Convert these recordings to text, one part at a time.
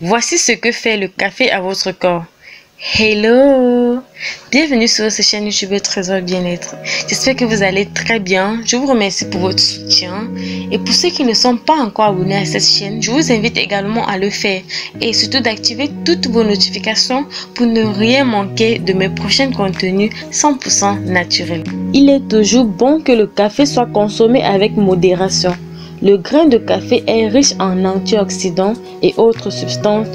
Voici ce que fait le café à votre corps. Hello! Bienvenue sur cette chaîne YouTube Trésor Bien-être. J'espère que vous allez très bien. Je vous remercie pour votre soutien. Et pour ceux qui ne sont pas encore abonnés à cette chaîne, je vous invite également à le faire. Et surtout d'activer toutes vos notifications pour ne rien manquer de mes prochains contenus 100% naturels. Il est toujours bon que le café soit consommé avec modération. Le grain de café est riche en antioxydants et autres substances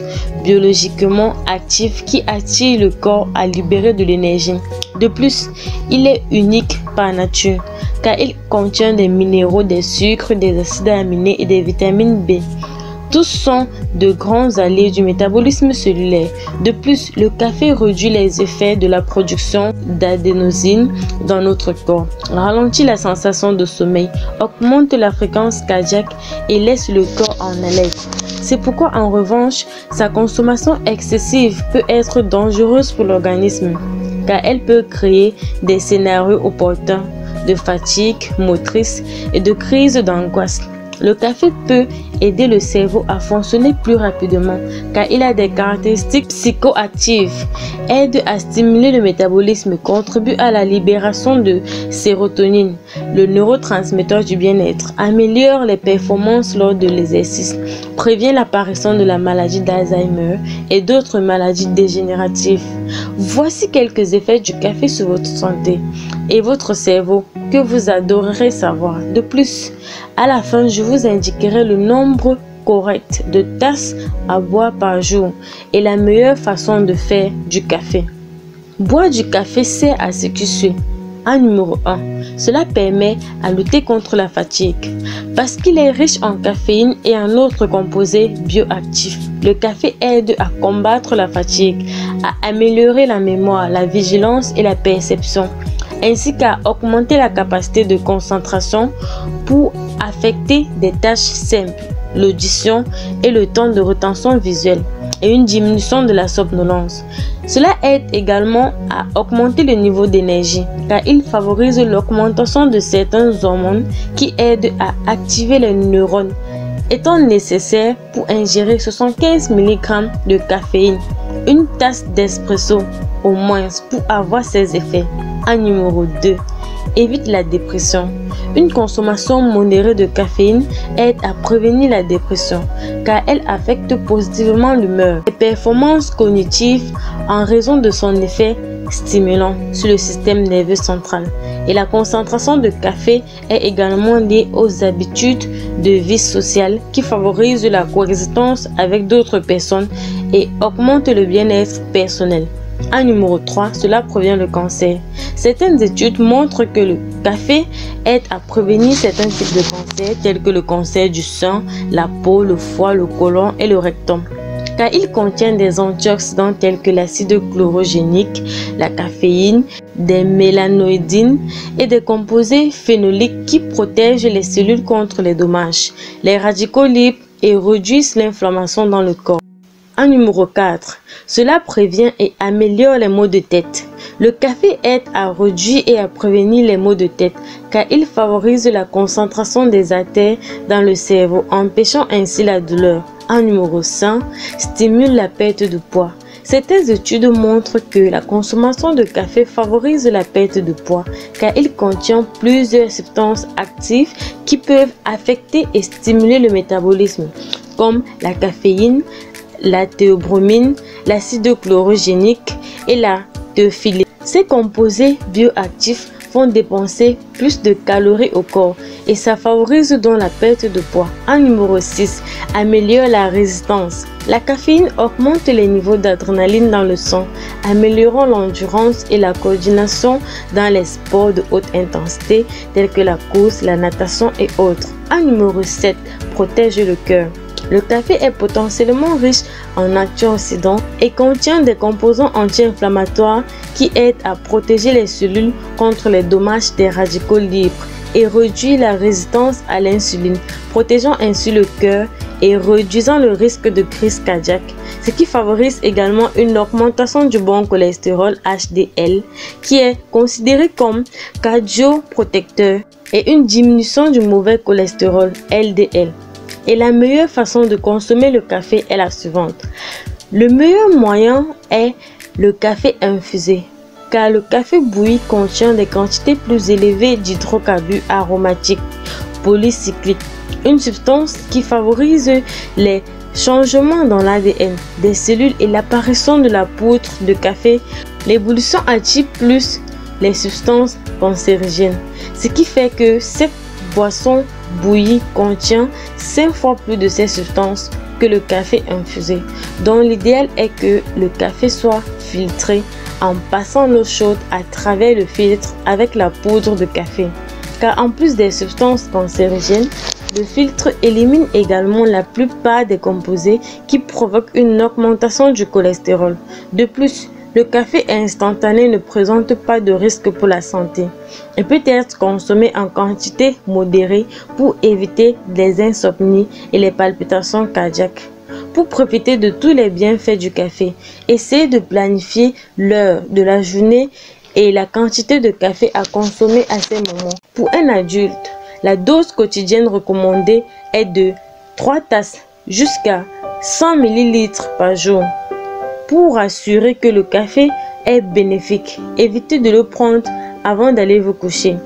biologiquement actives qui attirent le corps à libérer de l'énergie. De plus, il est unique par nature car il contient des minéraux, des sucres, des acides aminés et des vitamines B. Tous sont de grands alliés du métabolisme cellulaire. De plus, le café réduit les effets de la production d'adénosine dans notre corps, ralentit la sensation de sommeil, augmente la fréquence cardiaque et laisse le corps en alerte. C'est pourquoi, en revanche, sa consommation excessive peut être dangereuse pour l'organisme, car elle peut créer des scénarios opportuns de fatigue motrice et de crise d'angoisse. Le café peut aider le cerveau à fonctionner plus rapidement car il a des caractéristiques psychoactives, aide à stimuler le métabolisme, contribue à la libération de sérotonine, le neurotransmetteur du bien-être, améliore les performances lors de l'exercice, prévient l'apparition de la maladie d'Alzheimer et d'autres maladies dégénératives. Voici quelques effets du café sur votre santé et votre cerveau que vous adorerez savoir. De plus, à la fin, je vous indiquerai le nombre correct de tasses à boire par jour et la meilleure façon de faire du café. Boire du café sert à ce qui suit. En numéro 1, cela permet à lutter contre la fatigue. Parce qu'il est riche en caféine et en autres composés bioactifs, le café aide à combattre la fatigue, à améliorer la mémoire, la vigilance et la perception, ainsi qu'à augmenter la capacité de concentration pour affecter des tâches simples, l'audition et le temps de rétention visuelle, et une diminution de la somnolence. Cela aide également à augmenter le niveau d'énergie, car il favorise l'augmentation de certaines hormones qui aident à activer les neurones, étant nécessaire pour ingérer 75 mg de caféine, une tasse d'espresso au moins pour avoir ces effets. En numéro 2, évite la dépression. Une consommation modérée de caféine aide à prévenir la dépression car elle affecte positivement l'humeur, les performances cognitives en raison de son effet stimulant sur le système nerveux central. Et la concentration de café est également liée aux habitudes de vie sociale qui favorisent la coexistence avec d'autres personnes et augmentent le bien-être personnel. En numéro 3, cela prévient le cancer. Certaines études montrent que le café aide à prévenir certains types de cancers tels que le cancer du sein, la peau, le foie, le côlon et le rectum. Car il contient des antioxydants tels que l'acide chlorogénique, la caféine, des mélanoïdines et des composés phénoliques qui protègent les cellules contre les dommages, les radicaux libres et réduisent l'inflammation dans le corps. En numéro 4, cela prévient et améliore les maux de tête. Le café aide à réduire et à prévenir les maux de tête car il favorise la concentration des artères dans le cerveau, empêchant ainsi la douleur. En numéro 5, stimule la perte de poids. Certaines études montrent que la consommation de café favorise la perte de poids car il contient plusieurs substances actives qui peuvent affecter et stimuler le métabolisme, comme la caféine, la théobromine, l'acide chlorogénique et la théophylline. Ces composés bioactifs font dépenser plus de calories au corps et ça favorise donc la perte de poids. En numéro 6, améliore la résistance. La caféine augmente les niveaux d'adrénaline dans le sang, améliorant l'endurance et la coordination dans les sports de haute intensité tels que la course, la natation et autres. En numéro 7, protège le cœur. Le café est potentiellement riche en antioxydants et contient des composants anti-inflammatoires qui aident à protéger les cellules contre les dommages des radicaux libres et réduit la résistance à l'insuline, protégeant ainsi le cœur et réduisant le risque de crise cardiaque, ce qui favorise également une augmentation du bon cholestérol HDL qui est considéré comme cardioprotecteur et une diminution du mauvais cholestérol LDL. Et la meilleure façon de consommer le café est la suivante. Le meilleur moyen est le café infusé, car le café bouilli contient des quantités plus élevées d'hydrocarbures aromatiques polycycliques, une substance qui favorise les changements dans l'ADN des cellules et l'apparition de la poudre de café. L'ébullition attire plus les substances cancérigènes, ce qui fait que cette boisson bouillie contient 5 fois plus de ces substances que le café infusé. Donc l'idéal est que le café soit filtré en passant l'eau chaude à travers le filtre avec la poudre de café. Car en plus des substances cancérigènes, le filtre élimine également la plupart des composés qui provoquent une augmentation du cholestérol. De plus, le café instantané ne présente pas de risque pour la santé et peut être consommé en quantité modérée pour éviter les insomnies et les palpitations cardiaques. Pour profiter de tous les bienfaits du café, essayez de planifier l'heure de la journée et la quantité de café à consommer à ces moments. Pour un adulte, la dose quotidienne recommandée est de 3 tasses jusqu'à 100 ml par jour. Pour assurer que le café est bénéfique, évitez de le prendre avant d'aller vous coucher,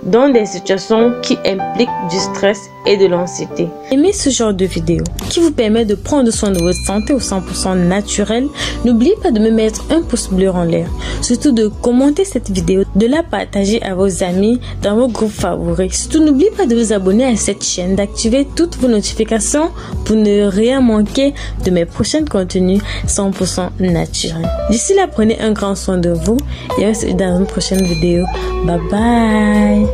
dans des situations qui impliquent du stress et de l'anxiété. Aimez ce genre de vidéo qui vous permet de prendre soin de votre santé au 100% naturel. N'oubliez pas de me mettre un pouce bleu en l'air, surtout de commenter cette vidéo, de la partager à vos amis dans vos groupes favoris. Surtout n'oubliez pas de vous abonner à cette chaîne, d'activer toutes vos notifications pour ne rien manquer de mes prochains contenus 100% naturels. D'ici là, prenez un grand soin de vous et on se dit dans une prochaine vidéo. Bye bye.